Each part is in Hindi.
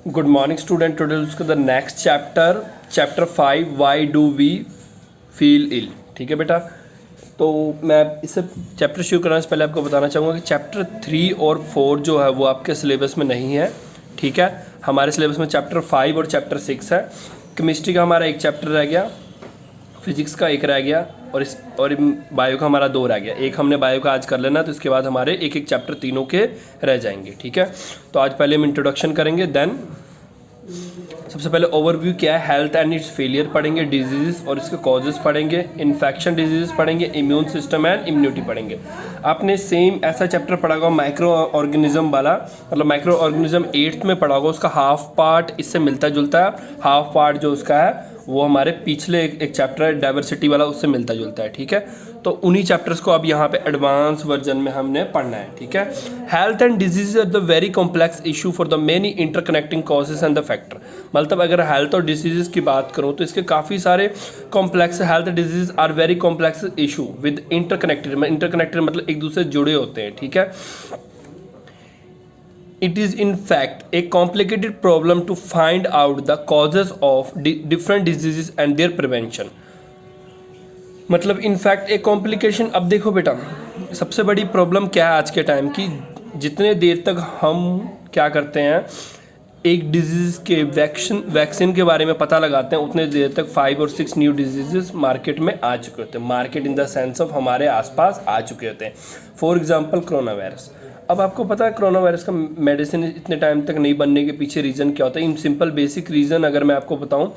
Good morning student. टुडे उसका the next chapter 5 why do we feel ill. ठीक है बेटा, तो मैं इसे चैप्टर शुरू करने से पहले आपको बताना चाहूँगा कि चैप्टर 3 और 4 जो है वो आपके सिलेबस में नहीं है। ठीक है, हमारे सिलेबस में चैप्टर 5 और चैप्टर 6 है। केमिस्ट्री का हमारा एक चैप्टर रह गया, फिजिक्स का एक रह गया और बायो का हमारा 2 रह गया। एक हमने बायो का आज कर लेना, तो इसके बाद हमारे एक एक चैप्टर तीनों के रह जाएंगे। ठीक है, तो आज पहले हम इंट्रोडक्शन करेंगे, देन सबसे पहले ओवरव्यू क्या है, हेल्थ एंड इट्स फेलियर पढ़ेंगे, डिजीज़ और इसके कॉजेज़ पढ़ेंगे, इन्फेक्शन डिजीज़ पढ़ेंगे, इम्यून सिस्टम एंड इम्यूनिटी पढ़ेंगे। आपने सेम ऐसा चैप्टर पढ़ा होगा माइक्रो ऑर्गेनिज्म वाला, मतलब माइक्रो ऑर्गेनिज्म 8th में पढ़ा होगा, उसका हाफ पार्ट इससे मिलता जुलता है, हाफ पार्ट जो उसका है वो हमारे पिछले एक चैप्टर है डाइवर्सिटी वाला, उससे मिलता जुलता है। ठीक है, तो उन्हीं चैप्टर्स को अब यहाँ पे एडवांस वर्जन में हमने पढ़ना है। ठीक है, health and disease are the very complex issue for the many interconnecting causes and the factor. मतलब अगर हेल्थ और डिजीज़ की बात करूँ तो इसके काफ़ी सारे complex, health disease are very complex issue with interconnected मतलब एक दूसरे से जुड़े होते हैं। ठीक है, it is in fact a complicated problem to find out the causes of different diseases and their prevention। मतलब इनफैक्ट एक कॉम्प्लिकेशन। अब देखो बेटा, सबसे बड़ी प्रॉब्लम क्या है आज के टाइम की, जितने देर तक हम क्या करते हैं एक डिजीज़ के वैक्सीन के बारे में पता लगाते हैं, उतने देर तक 5 और 6 न्यू डिजीज़ मार्केट में आ चुके होते हैं। Market in the sense of हमारे आसपास आ चुके होते हैं। For example corona virus. अब आपको पता है कोरोना वायरस का मेडिसिन इतने टाइम तक नहीं बनने के पीछे रीज़न क्या होता है। इन सिंपल बेसिक रीज़न अगर मैं आपको बताऊं,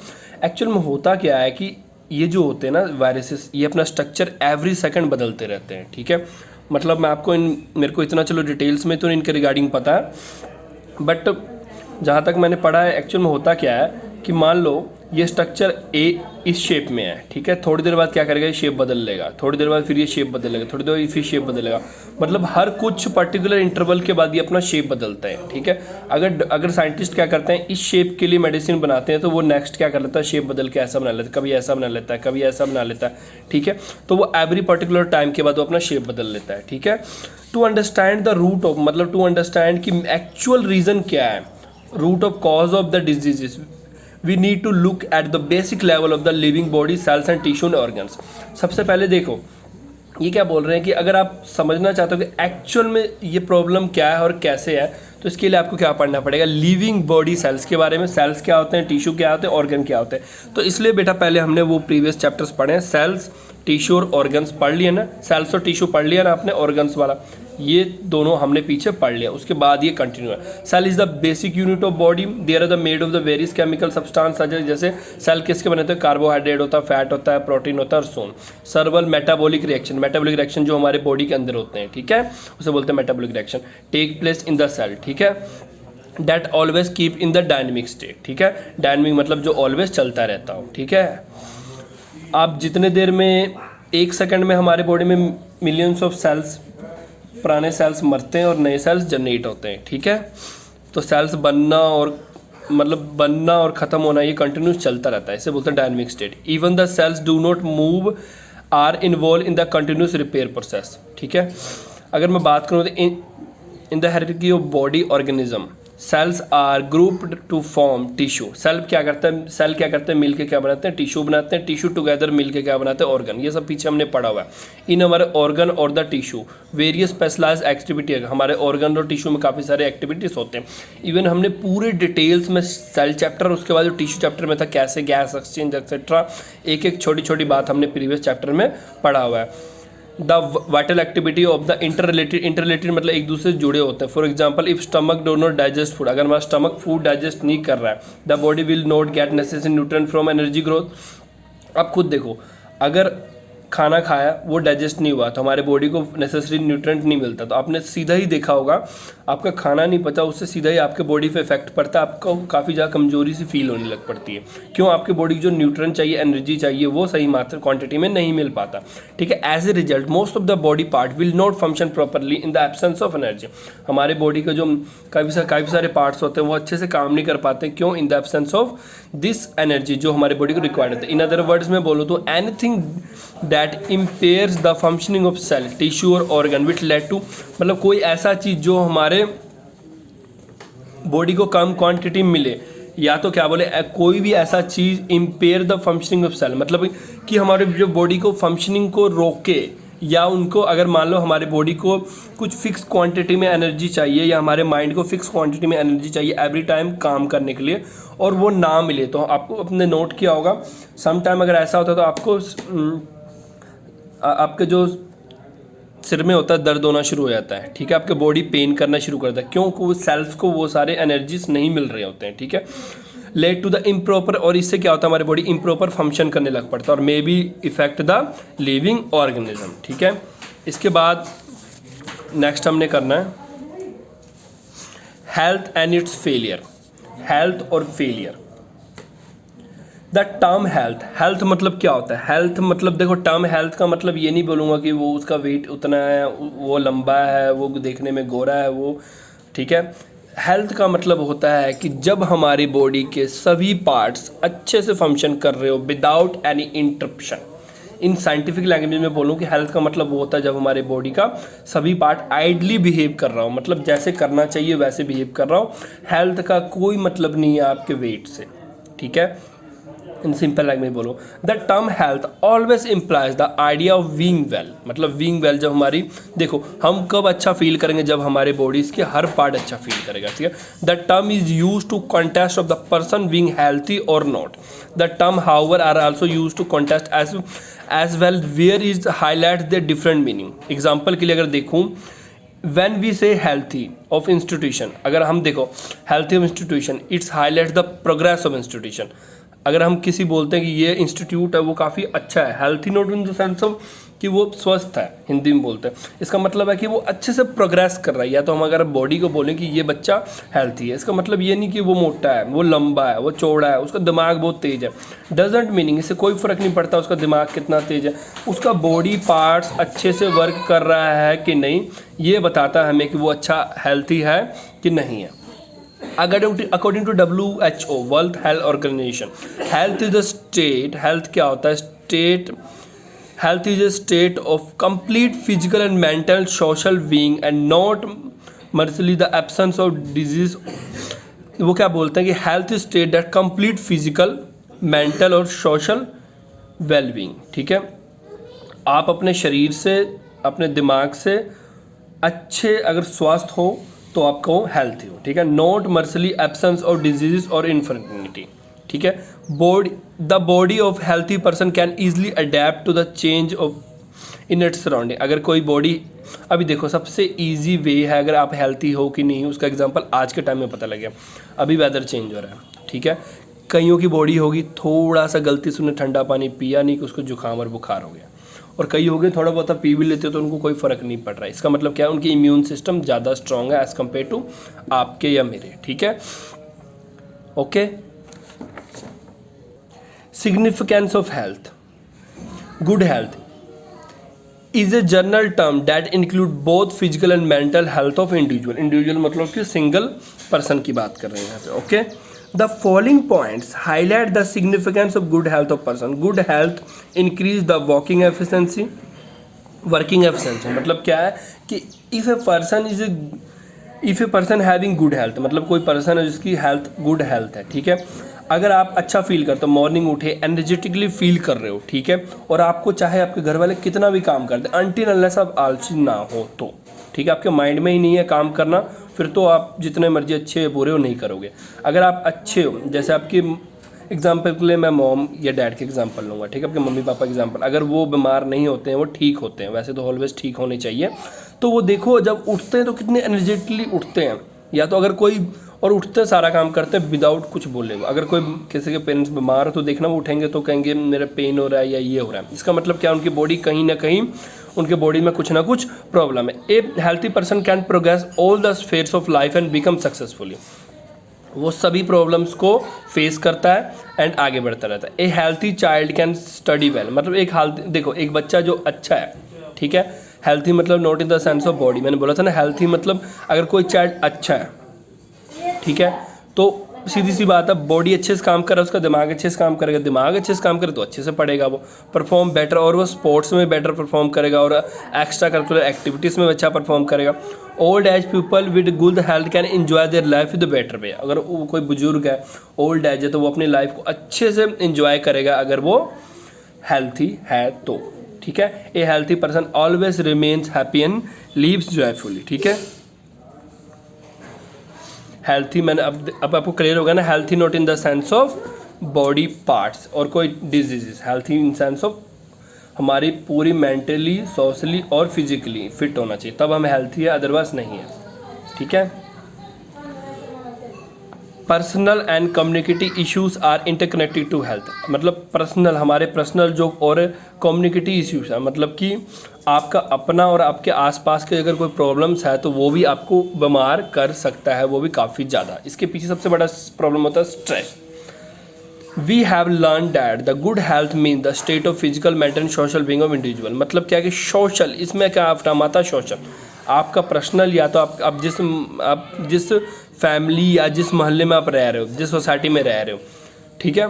एक्चुअल में होता क्या है कि ये जो होते हैं ना वायरसेस, ये अपना स्ट्रक्चर एवरी सेकंड बदलते रहते हैं। ठीक है, मतलब मैं आपको मेरे को इतना चलो डिटेल्स में तो इनके रिगार्डिंग पता है, बट जहाँ तक मैंने पढ़ा है एक्चुअल में होता क्या है कि मान लो ये स्ट्रक्चर ए इस शेप में है। ठीक है, थोड़ी देर बाद क्या करेगा, ये शेप बदल लेगा, थोड़ी देर बाद फिर ये शेप बदलेगा, थोड़ी देर बाद फिर शेप बदलेगा। मतलब हर कुछ पर्टिकुलर इंटरवल के बाद ये अपना शेप बदलता है। ठीक है, अगर साइंटिस्ट क्या करते हैं, इस शेप के लिए मेडिसिन बनाते हैं, तो वो नेक्स्ट क्या कर लेता है, शेप बदल के ऐसा बना लेता है, कभी ऐसा बना लेता है, कभी ऐसा बना लेता है। ठीक है, तो वो एवरी पर्टिकुलर टाइम के बाद वो अपना शेप बदल लेता है। ठीक है, to understand the root of, मतलब टू अंडरस्टैंड कि एक्चुअल रीज़न क्या है, root of cause of the diseases, we need to look at the basic level of the living body cells and tissue and organs। सबसे पहले देखो ये क्या बोल रहे हैं कि अगर आप समझना चाहते हो कि एक्चुअल में ये प्रॉब्लम क्या है और कैसे है, तो इसके लिए आपको क्या पढ़ना पड़ेगा, लिविंग बॉडी सेल्स के बारे में। सेल्स क्या होते हैं, टिश्यू क्या होते हैं, ऑर्गन क्या होते हैं। तो इसलिए बेटा पहले हमने वो प्रीवियस चैप्टर्स पढ़े हैं, सेल्स टिश्यू और ऑर्गन्स पढ़ लिए ना, सेल्स और टिश्यू पढ़ लिया ना आपने, ऑर्गन्स वाला ये दोनों हमने पीछे पढ़ लिया। उसके बाद ये कंटिन्यू है। Cell is the basic unit of body, there are the made of the various chemical substance. जैसे सेल किसके बने होते हैं, कार्बोहाइड्रेट होता है, फैट होता है, प्रोटीन होता है और सोन। सर्वल मेटाबॉलिक रिएक्शन जो हमारे बॉडी के अंदर होते हैं, ठीक है, उसे बोलते हैं metabolic reaction, take place in the cell. ठीक है, that always keep in the dynamic state. ठीक है, डायनेमिक मतलब जो ऑलवेज चलता रहता हो। ठीक है, आप जितने देर में 1 सेकंड में हमारे बॉडी में मिलियंस ऑफ सेल्स, पुराने सेल्स मरते हैं और नए सेल्स जनरेट होते हैं। ठीक है, तो सेल्स बनना और ख़त्म होना ये कंटिन्यूस चलता रहता है, इसे बोलते हैं dynamic state. Even the cells do not move are involve in the continuous repair process. ठीक है, अगर मैं बात करूँ तो in the hierarchy of body organism cells are grouped to form tissue. Cell क्या करते हैं मिलके क्या बनाते हैं, टिश्यू बनाते हैं, टिश्यू टुगेदर मिलके क्या बनाते हैं, ऑर्गन। ये सब पीछे हमने पढ़ा हुआ है। इन हमारे ऑर्गन और the tissue various specialised activity है, हमारे ऑर्गन और टिश्यू में काफ़ी सारे एक्टिविटीज़ होते हैं। इवन हमने पूरे डिटेल्स में सेल चैप्टर, उसके बाद जो टिश्यू चैप्टर में था कैसे गैस एक्सचेंज एक्सेट्रा, एक एक छोटी छोटी बात हमने प्रीवियस चैप्टर में पढ़ा हुआ है। The vital activity of the interrelated मतलब एक दूसरे से जुड़े होते हैं। For example if stomach do not digest food, अगर हमारा स्टमक फूड डाइजेस्ट नहीं कर रहा है, the body will not gate necessary nutrient from energy growth. अब खुद देखो, अगर खाना खाया वो डाइजेस्ट नहीं हुआ तो हमारे बॉडी को नेसेसरी न्यूट्रिएंट नहीं मिलता, तो आपने सीधा ही देखा होगा आपका खाना नहीं पचा, उससे सीधा ही आपके बॉडी पे इफेक्ट पड़ता है, आपको काफ़ी ज़्यादा कमजोरी सी फील होने लग पड़ती है। क्यों, आपकी बॉडी को जो न्यूट्रिएंट चाहिए, एनर्जी चाहिए, वो सही मात्रा क्वांटिटी में नहीं मिल पाता। ठीक है, as a result most of the body part will not function properly in the absence of energy. हमारे बॉडी का जो काफ़ी सारे पार्ट्स होते हैं वो अच्छे से काम नहीं कर पाते। क्यों, इन the absence of this energy जो हमारे बॉडी को रिक्वायर्ड होता है। इन अदर वर्ड्स में बोलो तो anything that impairs the functioning of cell tissue और ऑर्गन विच लेड टू, मतलब कोई ऐसा चीज़ जो हमारे बॉडी को कम क्वांटिटी मिले, या तो क्या बोले कोई भी ऐसा चीज़ impair the functioning of cell, मतलब कि हमारे जो बॉडी को फंक्शनिंग को रोके, या उनको अगर मान लो हमारे बॉडी को कुछ फिक्स क्वांटिटी में एनर्जी चाहिए, या हमारे माइंड को फिक्स क्वांटिटी में एनर्जी चाहिए एवरी टाइम काम करने के लिए, और वो ना मिले, तो आपको अपने नोट किया होगा सम टाइम अगर ऐसा होता है तो आपको आपके जो सिर में होता है दर्द होना शुरू हो जाता है, ठीक है, आपके बॉडी पेन करना शुरू करता है, क्योंकि वो सेल्स को वो सारे एनर्जीज नहीं मिल रहे होते हैं, ठीक है, लेड टू द इम्प्रॉपर, और इससे क्या होता है हमारी बॉडी इम्प्रॉपर फंक्शन करने लग पड़ता है, और may be effect the living organism, ठीक है। इसके बाद नेक्स्ट हमने करना है health and its failure, health और failure. The term health, health मतलब क्या होता है, हेल्थ मतलब देखो टर्म हेल्थ का मतलब ये नहीं बोलूँगा कि वो उसका वेट उतना है, वो लंबा है, वो देखने में गोरा है, वो, ठीक है। हेल्थ का मतलब होता है कि जब हमारी बॉडी के सभी पार्ट्स अच्छे से फंक्शन कर रहे हो without any interruption. In scientific language में बोलूँ कि हेल्थ का मतलब वो होता है जब हमारी बॉडी का सभी पार्ट आइडली बिहेव कर रहा हो, मतलब जैसे करना चाहिए वैसे बिहेव कर रहा हो। हेल्थ का कोई मतलब नहीं है आपके वेट से, ठीक है। इन सिंपल लैंग्वेज बोलो, the term health always implies the idea of being well, मतलब बीइंग वेल जब हमारी, देखो हम कब अच्छा फील करेंगे जब हमारे बॉडीज के हर पार्ट अच्छा फील करेगा, ठीक है। The term is use to contest of the person being healthy और not. The term however are also use to contest as well where is highlight the different meaning. Example के लिए अगर देखूँ, when we say healthy of institution, अगर हम देखो healthy of institution, it's highlights the progress of institution। अगर हम किसी बोलते हैं कि ये इंस्टीट्यूट है वो काफ़ी अच्छा है, healthy note in the sense of कि वो स्वस्थ है, हिंदी में बोलते हैं, इसका मतलब है कि वो अच्छे से प्रोग्रेस कर रहा है। या तो हम अगर बॉडी को बोलें कि ये बच्चा हेल्थी है, इसका मतलब ये नहीं कि वो मोटा है, वो लंबा है, वो चौड़ा है, उसका दिमाग बहुत तेज है, डजेंट मीनिंग, इससे कोई फ़र्क नहीं पड़ता उसका दिमाग कितना तेज है, उसका बॉडी पार्ट्स अच्छे से वर्क कर रहा है कि नहीं, ये बताता है हमें कि वो अच्छा हेल्थी है कि नहीं है। According to WHO, World Health Organization, health is a state, health क्या होता है, state, health is a state of complete physical and mental social being and not merely the absence of disease। वो क्या बोलते हैं कि health is state that complete physical, mental और social well-being, ठीक है। आप अपने शरीर से, अपने दिमाग से अच्छे अगर स्वास्थ्य हो तो आपको हेल्थी हो, ठीक है। Not merely absence of disease और इन्फर्टिलिटी, ठीक है। The body of healthy person can easily adapt to the change of in its surrounding. अगर कोई बॉडी, अभी देखो सबसे ईजी वे है अगर आप हेल्थी हो कि नहीं, उसका एग्जांपल आज के टाइम में पता लग गया। अभी वेदर चेंज हो रहा है, ठीक है, कईयों की बॉडी होगी थोड़ा सा गलती से उन्हें ठंडा पानी पिया नहीं कि उसको जुकाम और बुखार हो गया, और कई हो गए थोड़ा बहुत पी भी लेते हो तो उनको कोई फ़र्क नहीं पड़ रहा है। इसका मतलब क्या है, उनकी इम्यून सिस्टम ज़्यादा स्ट्रॉन्ग है एज़ कम्पेयर टू आपके या मेरे, ठीक है। Okay, significance of health. Good health is a general term that include both physical and mental health of individual मतलब कि सिंगल पर्सन की बात कर रहे हैं यहाँ पे, okay. The following points highlight the significance of good health of person. Good health increase the working efficiency मतलब क्या है कि if a person having good health, मतलब कोई पर्सन है जिसकी हेल्थ गुड हेल्थ है, ठीक है। अगर आप अच्छा फील करते हो, मॉर्निंग उठे एनर्जेटिकली फील कर रहे हो, ठीक है, और आपको चाहे आपके घर वाले कितना भी काम कर दे, अनटिल अनलेस आप आलसी ना हो तो, ठीक है, आपके माइंड में ही नहीं है काम करना, फिर तो आप जितने मर्जी अच्छे बुरे हो नहीं करोगे। अगर आप अच्छे हो, जैसे आपकी एग्जांपल के लिए मैं मॉम या डैड के एग्जांपल लूँगा, ठीक है, आपके मम्मी पापा के एग्जांपल, अगर वो बीमार नहीं होते हैं, वो ठीक होते हैं, वैसे तो ऑलवेज ठीक होने चाहिए, तो वो देखो जब उठते हैं तो कितने एनर्जेटिकली उठते हैं, या तो अगर कोई और उठते सारा काम करते हैं विदाउट कुछ बोले। अगर कोई किसी के पेरेंट्स बीमार हो तो देखना वो उठेंगे तो कहेंगे मेरा पेन हो रहा है या ये हो रहा है, इसका मतलब क्या, उनकी बॉडी कहीं ना कहीं, उनके बॉडी में कुछ ना कुछ प्रॉब्लम है। ए healthy person can progress all the spheres of life and become successfully, वो सभी प्रॉब्लम्स को फेस करता है एंड आगे बढ़ता रहता है। ए healthy child can study well, मतलब एक हेल्थी, देखो एक बच्चा जो अच्छा है, ठीक है, हेल्थी मतलब not in the sense of body, मैंने बोला था ना हेल्थी मतलब अगर कोई चाइल्ड अच्छा है, ठीक है, तो सीधी सी बात है, बॉडी अच्छे से काम कर रहा है, उसका दिमाग अच्छे से काम करेगा, दिमाग अच्छे से काम करे तो अच्छे से पढ़ेगा, वो परफॉर्म बेटर, और वो स्पोर्ट्स में बेटर परफॉर्म करेगा और एक्स्ट्रा करिकुलर एक्टिविटीज़ में अच्छा परफॉर्म करेगा। Old age people with good health can enjoy their life with better way. अगर वो कोई बुजुर्ग है, ओल्ड एज है, तो वो अपनी लाइफ को अच्छे से एंजॉय करेगा अगर वो हेल्थी है तो, ठीक है। ए healthy person always remains happy and leaves joyfully, ठीक है। हेल्थी, मैंने अब आपको क्लियर होगा ना, healthy not in the sense of body parts और कोई diseases, healthy in sense of हमारी पूरी मेंटली, सोशली और फिजिकली फिट होना चाहिए, तब हम हेल्थी है, अदरवाइज नहीं है, ठीक है। Personal and communicative issues are interconnected to health, मतलब पर्सनल, हमारे पर्सनल जो और कम्युनिकेटिव इश्यूज है, मतलब कि आपका अपना और आपके आसपास के अगर कोई प्रॉब्लम्स है तो वो भी आपको बीमार कर सकता है, वो भी काफ़ी ज़्यादा। इसके पीछे सबसे बड़ा प्रॉब्लम होता है stress. We have learn that the good health mean the state of physical, mental and social being of individual. मतलब क्या कि सोशल, इसमें क्या आफ्टर आता सोशल, आपका पर्सनल, या तो आप जिस फैमिली या जिस मोहल्ले में आप रह रहे हो, जिस सोसाइटी में रह रहे हो, ठीक है।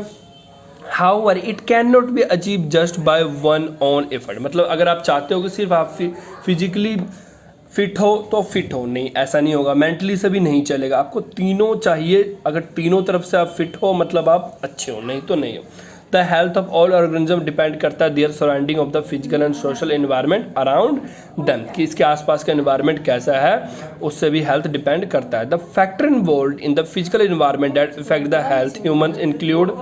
However it can not be achieve just by one on effort, मतलब अगर आप चाहते हो कि सिर्फ आप फिजिकली फिट हो तो फिट हो, नहीं, ऐसा नहीं होगा। मेंटली से भी नहीं चलेगा, आपको तीनों चाहिए। अगर तीनों तरफ से आप फिट हो मतलब आप अच्छे हो, नहीं तो नहीं हो। The health of all organism depend करता है their surrounding of the physical and social environment around them, कि इसके आसपास का एनवायरनमेंट कैसा है उससे भी हेल्थ डिपेंड करता है। The factor involve in the physical environment that effect the health human include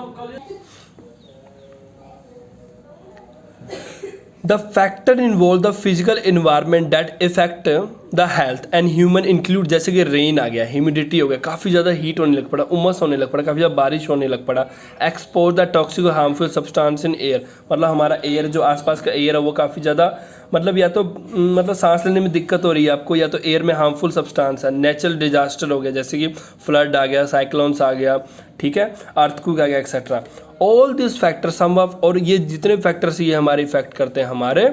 The factor involve the physical environment that affect the health and human include, जैसे कि रेन आ गया, ह्यूमिडिटी हो गया, काफ़ी ज़्यादा हीट होने लग पड़ा, उमस होने लग पड़ा, काफ़ी ज़्यादा बारिश होने लग पड़ा। Expose the toxic harmful substance in air, मतलब हमारा एयर, जो आसपास का एयर है वो काफ़ी ज़्यादा, मतलब या तो मतलब सांस लेने में दिक्कत हो रही है आपको, या तो एयर में हार्मफुल सब्सटेंस है। नेचुरल डिजास्टर हो गया, जैसे कि फ्लड आ गया, साइक्लोन्स आ गया, ठीक है, अर्थक्वेक आ गया, etcetera. All this factor some of, और ये जितने फैक्टर्स ये हमारे इफेक्ट करते हैं हमारे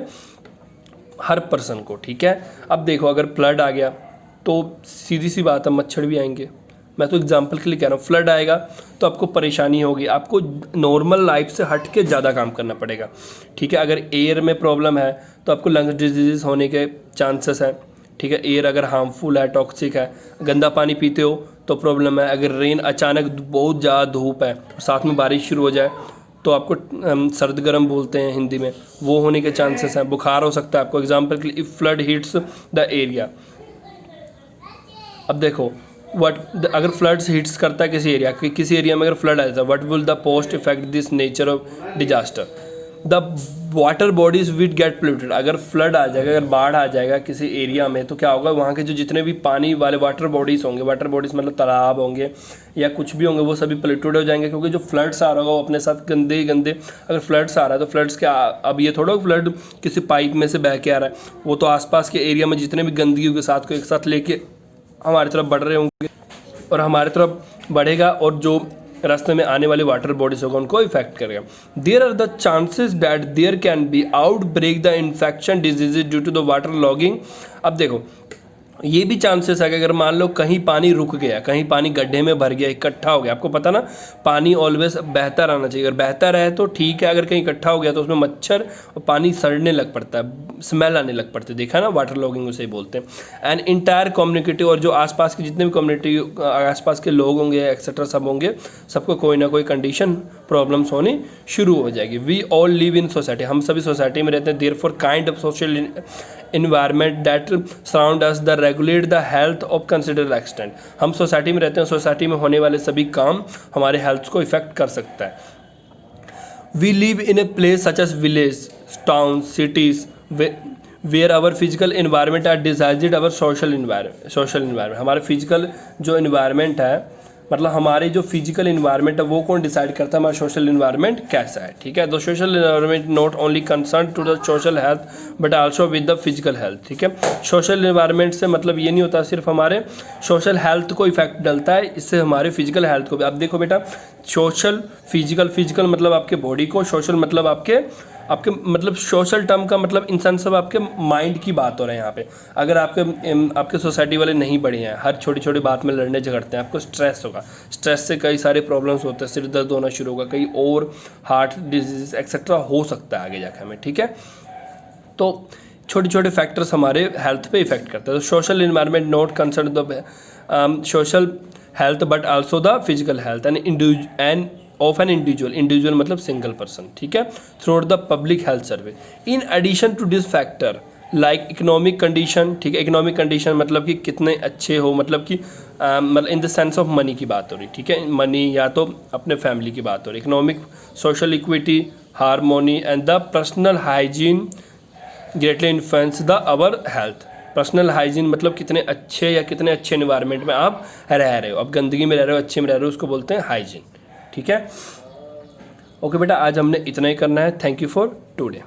हर पर्सन को, ठीक है। अब देखो, अगर फ्लड आ गया तो सीधी सी बात है, मच्छर भी आएंगे। मैं तो एग्जांपल के लिए कह रहा हूँ, फ्लड आएगा तो आपको परेशानी होगी, आपको नॉर्मल लाइफ से हट के ज़्यादा काम करना पड़ेगा, ठीक है। अगर एयर में प्रॉब्लम है तो आपको लंग्स डिजीज़ होने के चांसेस हैं, ठीक है। एयर अगर हार्मफुल है, टॉक्सिक है, गंदा पानी पीते हो तो प्रॉब्लम है। अगर रेन, अचानक बहुत ज़्यादा धूप है और साथ में बारिश शुरू हो जाए तो आपको सर्द गर्म बोलते हैं हिंदी में, वो होने के चांसेस हैं। बुखार हो सकता है आपको। एग्जांपल के लिए, if flood hits the area, अब देखो अगर फ्लड्स हिट्स करता है किसी एरिया, किसी एरिया में अगर फ्लड आया, what will the post effect this nature of disaster, the water bodies would get polluted. अगर फ्लड आ जाएगा, अगर बाढ़ आ जाएगा किसी एरिया में, तो क्या होगा, वहाँ के जो जितने भी पानी वाले वाटर बॉडीज़ होंगे, वाटर बॉडीज़ मतलब तालाब होंगे या कुछ भी होंगे, वो सभी पोल्यूटेड हो जाएंगे, क्योंकि जो फ्लड्स आ रहा होगा वो अपने साथ गंदे गंदे, अगर फ्लड्स आ रहा है तो फ्लड्स क्या, अब ये थोड़ा फ्लड किसी पाइप में से बह के आ रहा है, वो तो आसपास के एरिया में जितने भी गंदगी के साथ को एक साथ लेके हमारी तरफ बढ़ रहे होंगे और हमारी तरफ बढ़ेगा, और जो रास्ते में आने वाले वाटर बॉडीज होगा उनको इफेक्ट करेगा। There are the chances that there can be outbreak the infection diseases due to the water logging. अब देखो, ये भी चांसेस है कि अगर मान लो कहीं पानी रुक गया, कहीं पानी गड्ढे में भर गया, इकट्ठा हो गया, आपको पता ना पानी ऑलवेज बहता रहना चाहिए, अगर बहता रहे तो ठीक है, अगर कहीं इकट्ठा हो गया तो उसमें मच्छर और पानी सड़ने लग पड़ता है, स्मेल आने लग पड़ती है, देखा ना, वाटर लॉगिंग उसे ही बोलते हैं। एंड इंटायर कम्युनिटी, और जो आसपास के जितने भी कम्युनिटी, आसपास के लोग होंगे एक्सेट्रा सब होंगे, सबको कोई ना कोई कंडीशन प्रॉब्लम्स होनी शुरू हो जाएगी। We all live in society, हम सभी सोसाइटी में रहते हैं। Therefore kind of social environment that surround us that regulate the health of considerable extent, हम सोसाइटी में रहते हैं, सोसाइटी में होने वाले सभी काम हमारे हेल्थ को इफेक्ट कर सकता है। We live in a place such as village, towns, cities where our physical environment are decided our social environment, हमारे फिजिकल जो environment है, मतलब हमारी जो फिजिकल इन्वायरमेंट है वो कौन डिसाइड करता है, हमारा सोशल इन्वायरमेंट कैसा है, ठीक है। The social environment not only concern to the social health but also with the physical health, ठीक है। सोशल इन्वायरमेंट से मतलब ये नहीं होता सिर्फ हमारे सोशल हेल्थ को इफेक्ट डलता है, इससे हमारे फिजिकल हेल्थ को भी। अब देखो बेटा, सोशल फिजिकल मतलब आपके बॉडी को, सोशल मतलब आपके आपके मतलब सोशल टर्म का मतलब इंसान सब आपके माइंड की बात हो रहा है यहाँ पे। अगर आपके सोसाइटी वाले नहीं बढ़िया हैं, हर छोटी छोटी बात में लड़ने झगड़ते हैं, आपको स्ट्रेस होगा, स्ट्रेस से कई सारे प्रॉब्लम्स होते हैं, सिर दर्द होना शुरू होगा, कई और हार्ट डिजीज एक्सेट्रा हो सकता है आगे जाके हमें, ठीक है। तो छोटे छोटे फैक्टर्स हमारे हेल्थ पे इफेक्ट करते हैं। तो social environment not concern the social health but also the physical health and of an individual मतलब सिंगल पर्सन, ठीक है, throughout the public health survey. In addition to this factor like economic condition, ठीक है, इकोनॉमिक कंडीशन मतलब कि कितने अच्छे हो, मतलब कि मतलब in the sense of money की बात हो रही, ठीक है, मनी या तो अपने फैमिली की बात हो रही, economic social equity harmony and the personal hygiene greatly influence the our health. Personal hygiene मतलब कितने अच्छे या कितने अच्छे एनवायरनमेंट में आप रह रहे हो, अब गंदगी में रह रहे हो, अच्छे में रह रहे हो, उसको बोलते हैं हाइजीन, ठीक है। ओके बेटा, आज हमने इतना ही करना है। Thank you for today.